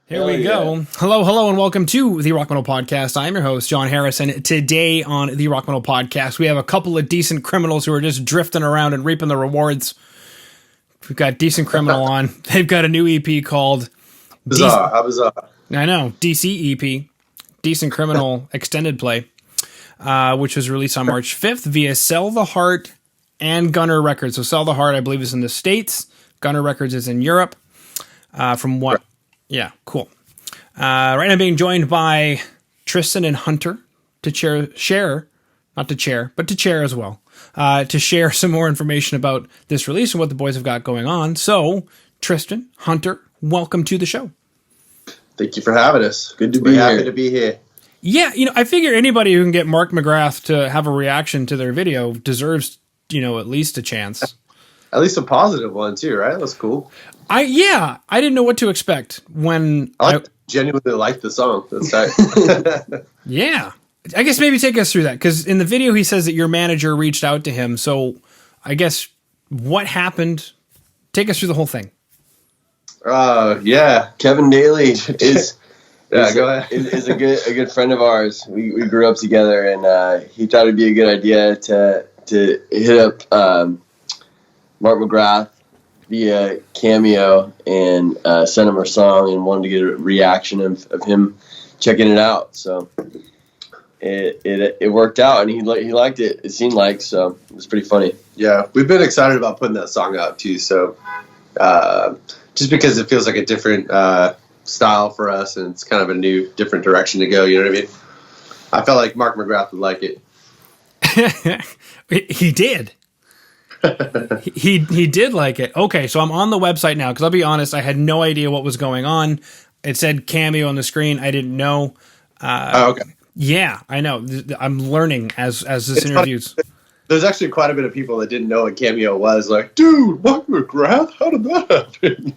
Here we go. Hello, and welcome to the Rock Metal Podcast. I'm your host, John Harris, and today on the Rock Metal Podcast, we have a couple of decent criminals who are just drifting around and reaping the rewards. We've got Decent Criminal on. They've got a new EP called... Bizarre. How bizarre. I know. DC EP, Decent Criminal Extended Play, which was released on March 5th via Sell the Heart and Gunner Records. So Sell the Heart, I believe, is in the States. Gunner Records is in Europe. From what... Yeah, cool. Right now I'm being joined by Tristan and Hunter to share as well, to share some more information about this release and what the boys have got going on. So, Tristan, Hunter, welcome to the show. Thank you for having us. Good to be here. Happy to be here. Yeah, I figure anybody who can get Mark McGrath to have a reaction to their video deserves, at least a chance. At least a positive one too, right? That's cool. I didn't know what to expect when I genuinely liked the song. That's right. Yeah. I guess maybe take us through that, because in the video he says that your manager reached out to him. So I guess what happened? Take us through the whole thing. Yeah, Kevin Daly is go ahead. is a good friend of ours. We grew up together, and he thought it'd be a good idea to hit up Mark McGrath via Cameo and send him our song, and wanted to get a reaction of him checking it out. So it worked out, and he liked it. It seemed like, so it was pretty funny. Yeah, we've been excited about putting that song out too. So just because it feels like a different style for us, and it's kind of a new, different direction to go. You know what I mean? I felt like Mark McGrath would like it. He did. he did like it. Okay, so I'm on the website now, because I'll be honest, I had no idea what was going on. It said Cameo on the screen. I didn't know. Okay. Yeah, I know. I'm learning as this interviews. There's actually quite a bit of people that didn't know what Cameo was. Like, dude, Mark McGrath? How did that happen?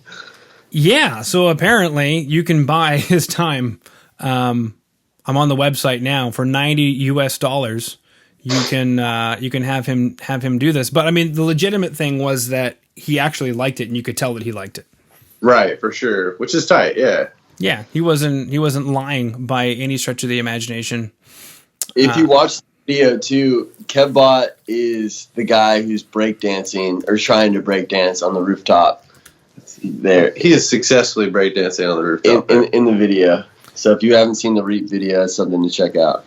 Yeah, so apparently you can buy his time. I'm on the website now for $90. You can have him do this. But I mean, the legitimate thing was that he actually liked it, and you could tell that he liked it. Right, for sure. Which is tight, yeah. Yeah, he wasn't lying by any stretch of the imagination. If you watch the video too, Kevbot is the guy who's breakdancing or trying to breakdance on the rooftop. There, he is successfully breakdancing on the rooftop in the video. So if you haven't seen the Reap video, it's something to check out.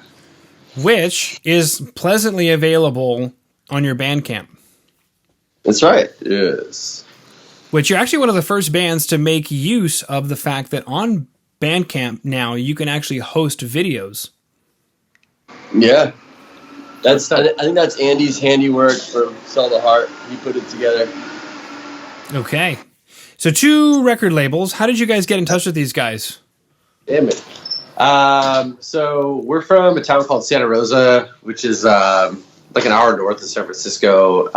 Which is pleasantly available on your Bandcamp. That's right. Yes. Which you're actually one of the first bands to make use of the fact that on Bandcamp now you can actually host videos. Yeah. I think that's Andy's handiwork for Sell the Heart. He put it together. Okay. So 2 record labels. How did you guys get in touch with these guys? Damn it. So we're from a town called Santa Rosa, which is like an hour north of San Francisco.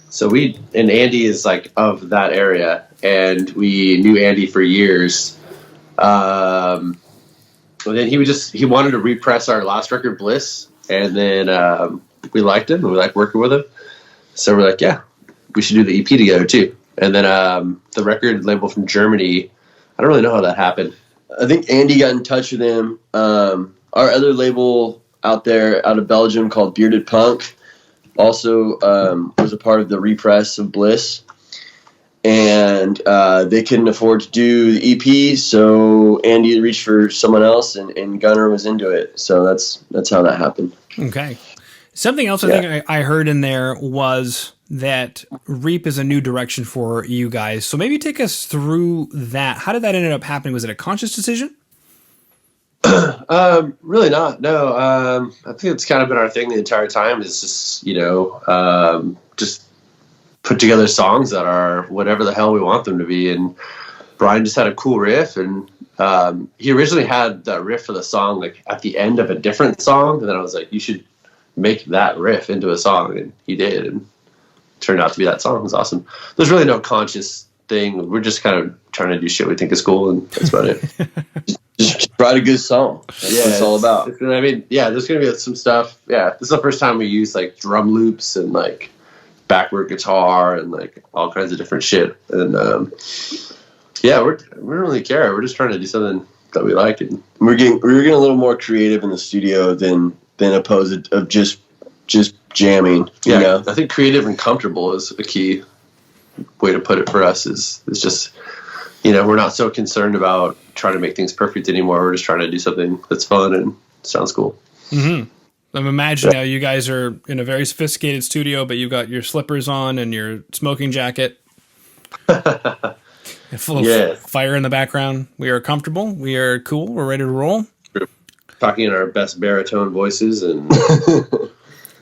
So Andy is like of that area, and we knew Andy for years. And then he wanted to repress our last record, Bliss, and then we liked him, and we liked working with him. So we're like, yeah, we should do the EP together too. And then the record label from Germany, I don't really know how that happened. I think Andy got in touch with him. Our other label out of Belgium called Bearded Punk also was a part of the repress of Bliss. And they couldn't afford to do the EP, so Andy reached for someone else, and Gunner was into it. So that's how that happened. Okay. Something else I think I heard in there was that Reap is a new direction for you guys. So maybe take us through that. How did that end up happening? Was it a conscious decision? Really not. No. I think it's kind of been our thing the entire time. Is just just put together songs that are whatever the hell we want them to be. And Brian just had a cool riff, and he originally had that riff for the song like at the end of a different song, and then I was like, you should make that riff into a song, and he did, and it turned out to be that song. It was awesome. There's really no conscious thing. We're just kind of trying to do shit we think is cool, and that's about it. just write a good song. That's what it's all about. I mean, yeah, there's gonna be some stuff. Yeah, this is the first time we use like drum loops and like backward guitar and like all kinds of different shit. And Yeah, we don't really care. We're just trying to do something that we like, and we were getting a little more creative in the studio than opposed of just jamming. Yeah, you know? I think creative and comfortable is a key way to put it for us. Is just, we're not so concerned about trying to make things perfect anymore. We're just trying to do something that's fun and sounds cool. Mm-hmm. I'm imagining now you guys are in a very sophisticated studio, but you've got your slippers on and your smoking jacket. And full of fire in the background. We are comfortable. We are cool. We're ready to roll. Talking in our best baritone voices and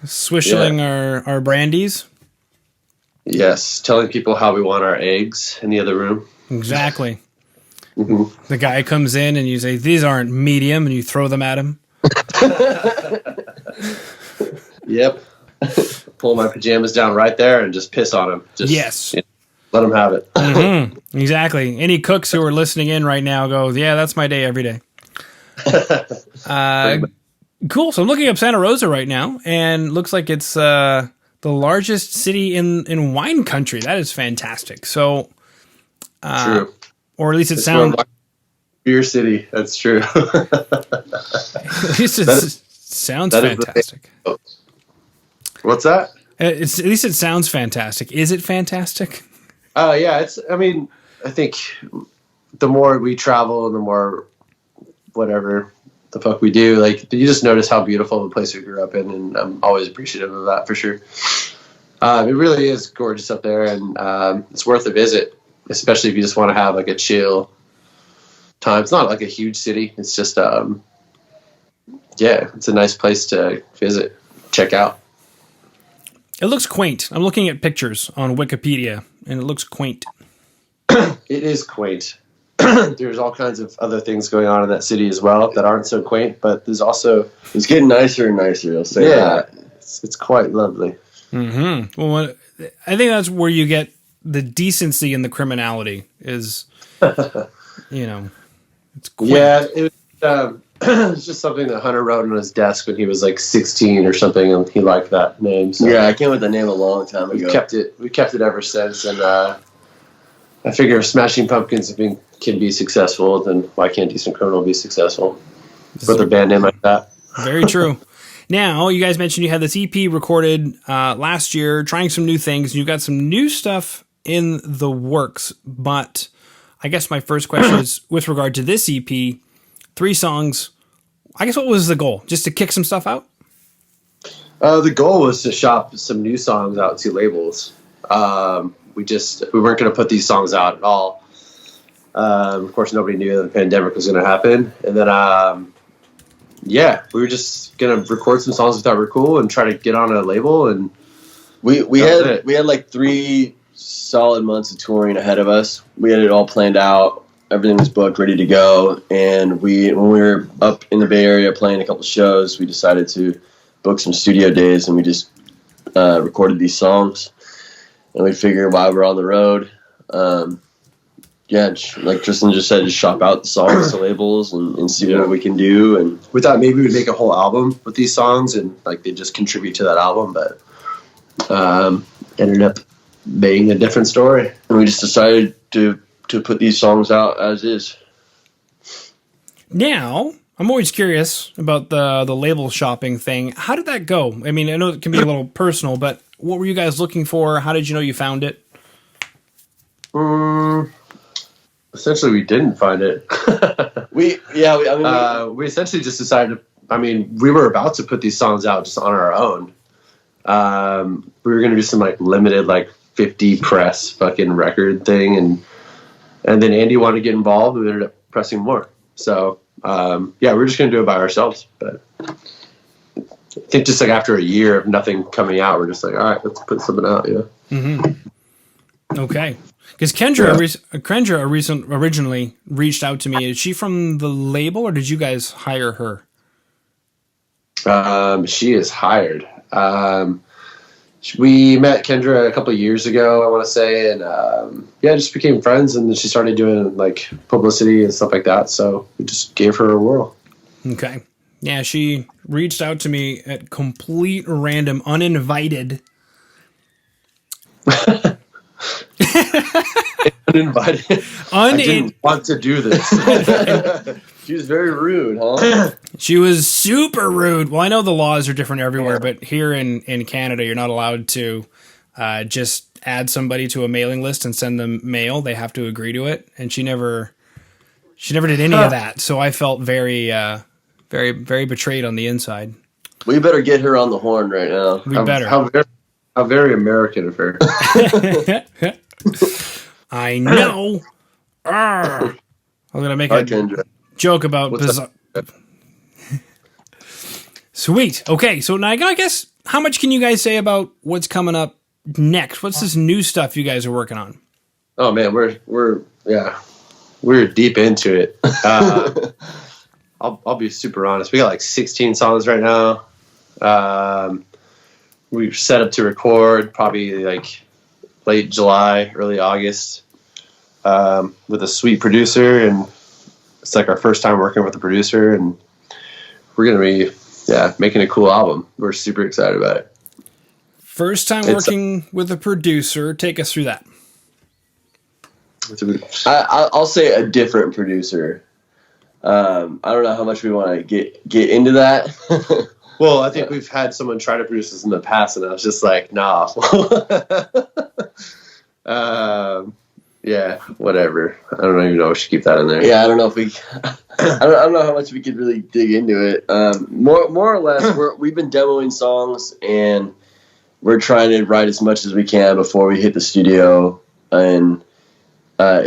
swishing our brandies. Yes, telling people how we want our eggs in the other room. Exactly. Mm-hmm. The guy comes in and you say, "These aren't medium," and you throw them at him. Yep. Pull my pajamas down right there and just piss on him. Yes. Let them have it. Mm-hmm. Exactly. Any cooks who are listening in right now go, "Yeah, that's my day every day." Cool. So I'm looking up Santa Rosa right now, and looks like it's the largest city in wine country. That is fantastic. So, true. Or at least it sounds beer city. That's true. At least it sounds fantastic. What's that? At least it sounds fantastic. Is it fantastic? Yeah. I think the more we travel and the more whatever the fuck we do, like, you just notice how beautiful the place we grew up in, and I'm always appreciative of that for sure. It really is gorgeous up there, and it's worth a visit, especially if you just want to have like a chill time. It's not like a huge city. It's just it's a nice place to visit, check out. It looks quaint. I'm looking at pictures on Wikipedia, and it looks quaint. It is quaint. There's all kinds of other things going on in that city as well that aren't so quaint, but there's also... It's getting nicer and nicer, I'll say that. It's quite lovely. Mm-hmm. Well, I think that's where you get the decency and the criminality is, it's quaint. Yeah, it was just something that Hunter wrote on his desk when he was like 16 or something, and he liked that name. So yeah, I came with the name a long time ago. We kept it ever since, and I figure if Smashing Pumpkins can be successful, then why can't Decent Criminal be successful with a band name like that? Very true. Now, you guys mentioned you had this EP recorded last year, trying some new things. You've got some new stuff in the works, but I guess my first question is with regard to this EP, 3 songs. I guess what was the goal? Just to kick some stuff out? The goal was to shop some new songs out to labels. We weren't going to put these songs out at all. Of course, nobody knew that the pandemic was going to happen. And then, we were just going to record some songs we thought were cool and try to get on a label. And we had like 3 solid months of touring ahead of us. We had it all planned out. Everything was booked, ready to go. And when we were up in the Bay Area playing a couple shows, we decided to book some studio days, and we just recorded these songs. And we figured while we're on the road, like Tristan just said, just shop out the songs to labels and see what we can do. And we thought maybe we'd make a whole album with these songs, and like they just contribute to that album, but ended up being a different story. And we just decided to put these songs out as is. Now, I'm always curious about the label shopping thing. How did that go? I mean, I know it can be a little personal, but what were you guys looking for? How did you know you found it? Essentially, we didn't find it. We essentially just decided. We were about to put these songs out just on our own. We were going to do some like limited, like 50 press fucking record thing, and then Andy wanted to get involved. We ended up pressing more. So we're just going to do it by ourselves. But I think just like after a year of nothing coming out, we're just like, all right, let's put something out. Yeah. Mm-hmm. Okay. Because Kendra originally reached out to me. Is she from the label, or did you guys hire her? She is hired. We met Kendra a couple of years ago, I want to say, and just became friends. And then she started doing like publicity and stuff like that. So we just gave her a whirl. Okay. Yeah, she reached out to me at complete random, uninvited. uninvited. I didn't want to do this. She was very rude, huh? She was super rude. Well, I know the laws are different everywhere, but here in Canada, you're not allowed to just add somebody to a mailing list and send them mail. They have to agree to it. And she never did any of that. So I felt very, very, very betrayed on the inside. We better get her on the horn right now. We better. How very American of her. I know. I'm going to make a joke about bizarre. Sweet. Okay, so now I guess, how much can you guys say about what's coming up next? What's this new stuff you guys are working on? Oh man, we're deep into it. I'll be super honest. We got like 16 songs right now. We've set up to record probably like late July, early August, with a sweet producer, and it's like our first time working with a producer, and we're gonna be making a cool album. We're super excited about it. First time working with a producer. Take us through that. I'll say a different producer. I don't know how much we want to get into that. Well, I think we've had someone try to produce this in the past, and I was just like, nah. Yeah, whatever. I don't even know if we should keep that in there. Yeah, I don't know if we. I don't know how much we could really dig into it. More or less, we've been demoing songs, and we're trying to write as much as we can before we hit the studio in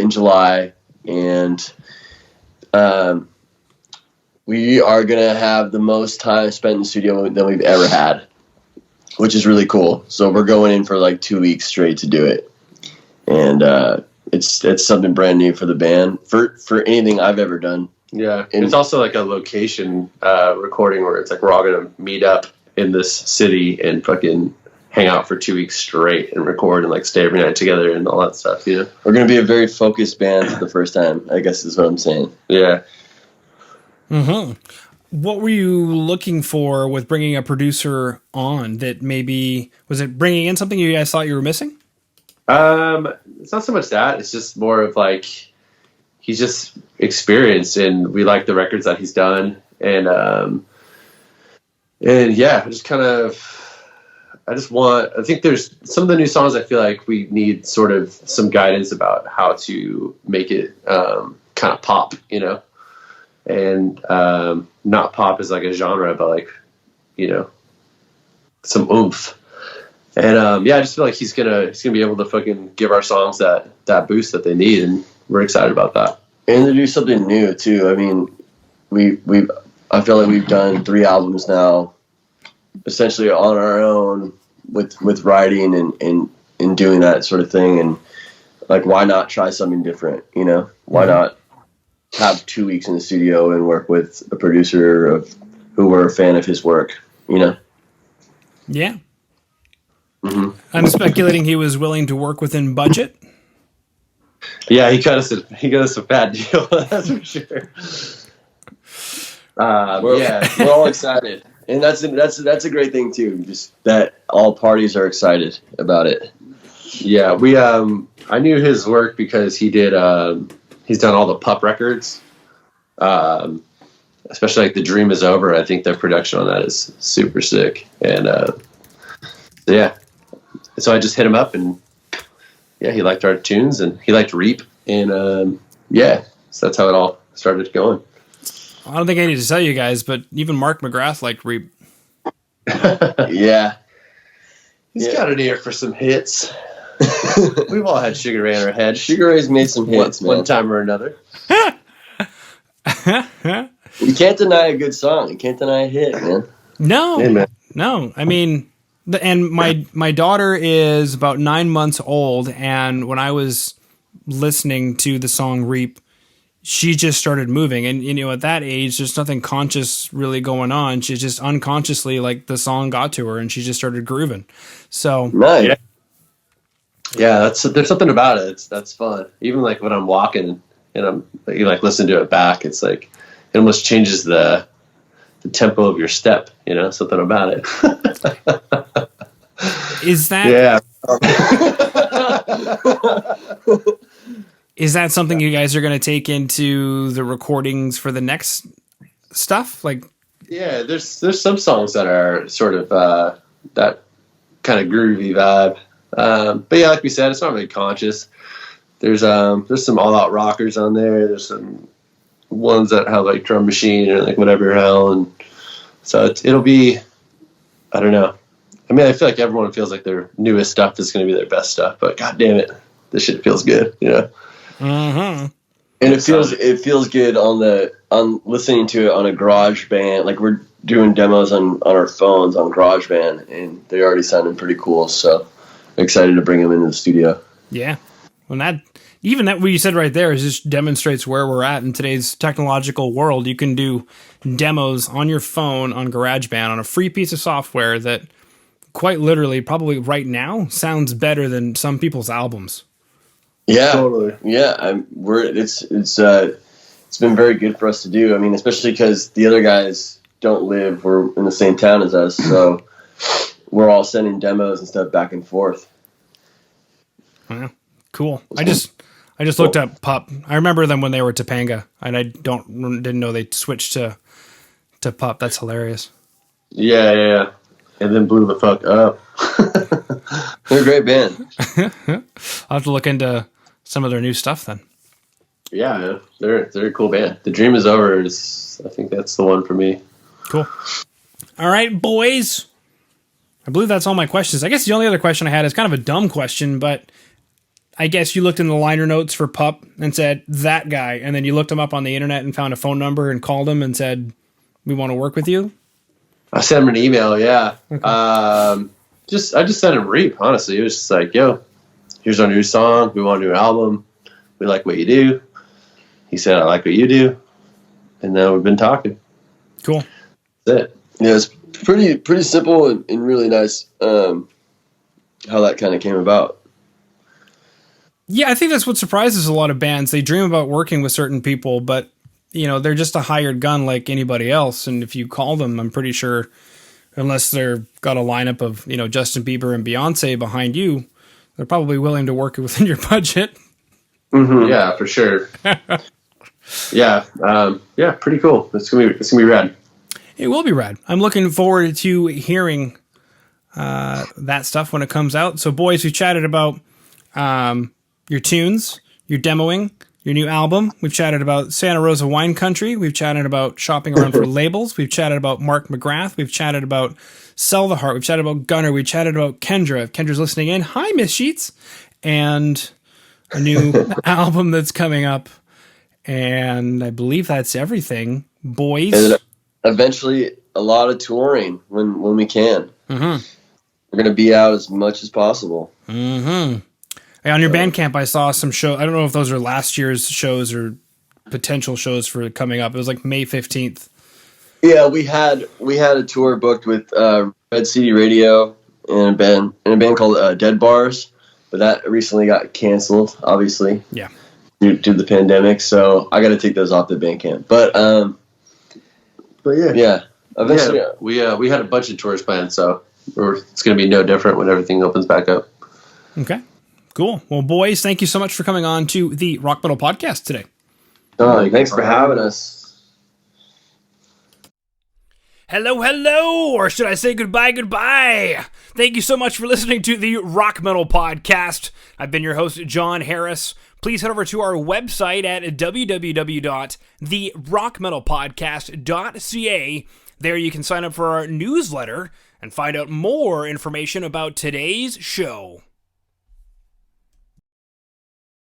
July, and we are gonna have the most time spent in the studio than we've ever had, which is really cool. So we're going in for like 2 weeks straight to do it, and it's something brand new for the band for anything I've ever done. Yeah, and it's also like a location recording where it's like we're all gonna meet up in this city and fucking hang out for 2 weeks straight and record and like stay every night together and all that stuff. You know, we're gonna be a very focused band for the first time, I guess is what I'm saying. Yeah. Mm-hmm. What were you looking for with bringing a producer on? That maybe was it bringing in something you guys thought you were missing? It's not so much that. It's just more of like he's just experienced, and we like the records that he's done, and yeah, just kind of. I think there's some of the new songs I feel like we need sort of some guidance about how to make it kind of pop, you know. And not pop as like a genre, but like, you know, some oomph. And I just feel like he's gonna be able to fucking give our songs that boost that they need, and we're excited about that. And to do something new too. I mean, I feel like we've done 3 albums now, essentially on our own with writing and doing that sort of thing. And like, why not try something different? You know, why not have 2 weeks in the studio and work with a producer who we're a fan of his work, you know? Yeah. Mm-hmm. I'm speculating he was willing to work within budget. Yeah, he got us a bad deal. That's for sure. We're all excited, and that's a great thing too. Just that all parties are excited about it. Yeah, we I knew his work because he did. He's done all the Pup records, especially like The Dream Is Over. I think the production on that is super sick. And yeah, so I just hit him up, and yeah, he liked our tunes, and he liked Reap, and yeah, so that's how it all started going. I don't think I need to tell you guys, but even Mark McGrath liked Reap. Yeah. He's got an ear for some hits. We've all had Sugar Ray in our head. Sugar Ray's made some hits, one time or another. You can't deny a good song. You can't deny a hit, man. No. Hey, man. No. I mean, and my daughter is about 9 months old, and when I was listening to the song Reap, she just started moving. And, you know, at that age, there's nothing conscious really going on. She just unconsciously, like, the song got to her, and she just started grooving. So, nice. Yeah, there's something about it. That's fun. Even like when I'm walking and you like listen to it back, it's like it almost changes the tempo of your step. You know, something about it. Is that? Yeah. Is that something you guys are going to take into the recordings for the next stuff? Like, Yeah, there's some songs that are sort of that kind of groovy vibe. But yeah, like we said, it's not really conscious. There's some all out rockers on there. There's some ones that have like drum machine or like whatever hell, and so it'll be, I don't know. I mean, I feel like everyone feels like their newest stuff is going to be their best stuff, but god damn it, this shit feels good, you know. mm-hmm. And it feels good on listening to it on a GarageBand. Like we're doing demos on our phones on GarageBand, and they're already sounding pretty cool. So I'm excited to bring them into the studio. Yeah, well, that what you said right there is just demonstrates where we're at in today's technological world. You can do demos on your phone on GarageBand on a free piece of software that quite literally probably right now sounds better than some people's albums. Yeah, Totally. Yeah, it's been very good for us to do. I mean, especially because the other guys we're in the same town as us, so we're all sending demos and stuff back and forth. Yeah, cool. I just looked up Pup. I remember them when they were Topanga, and I didn't know they switched to Pup. That's hilarious. Yeah. And then blew the fuck up. They're a great band. I'll have to look into some of their new stuff then. Yeah, they're a cool band. The Dream Is Over I think that's the one for me. Cool. All right, boys. I believe that's all my questions. I guess the only other question I had is kind of a dumb question, but I guess you looked in the liner notes for Pup and said, that guy, and then you looked him up on the internet and found a phone number and called him and said, we want to work with you? I sent him an email, yeah. Okay. I just sent him a reap, honestly. It was just like, yo, here's our new song. We want a new album. We like what you do. He said, I like what you do. And then we've been talking. Cool. That's it. Yeah, it's pretty simple and really nice how that kind of came about. Yeah, I think that's what surprises a lot of bands. They dream about working with certain people, but they're just a hired gun like anybody else. And if you call them, I'm pretty sure, unless they're got a lineup of, Justin Bieber and Beyonce behind you, they're probably willing to work within your budget. Mm-hmm. Yeah, for sure. Yeah. Pretty cool. It's gonna be rad. It will be rad. I'm looking forward to hearing that stuff when it comes out. So, boys, we chatted about your tunes, your demoing, your new album. We've chatted about Santa Rosa Wine Country. We've chatted about shopping around for labels. We've chatted about Mark McGrath. We've chatted about Sell the Heart. We've chatted about Gunner. We chatted about Kendra. If Kendra's listening in, hi, Miss Sheets. And a new album that's coming up. And I believe that's everything. Boys. And eventually a lot of touring when we can. Mm-hmm. We're going to be out as much as possible. Mm-hmm. Hey, on your Bandcamp, I saw some show. I don't know if those are last year's shows or potential shows for coming up. It was like May 15th. Yeah, we had a tour booked with Red City Radio and a band called Dead Bars, but that recently got canceled, obviously. Yeah. Due to the pandemic, so I got to take those off the Bandcamp. But yeah. Eventually, we had a bunch of tours planned, so it's going to be no different when everything opens back up. Okay. Cool. Well, boys, thank you so much for coming on to the Rock Metal Podcast today. Thanks for having us. Hello, or should I say goodbye? Thank you so much for listening to the Rock Metal Podcast. I've been your host, John Harris. Please head over to our website at www.therockmetalpodcast.ca. There you can sign up for our newsletter and find out more information about today's show.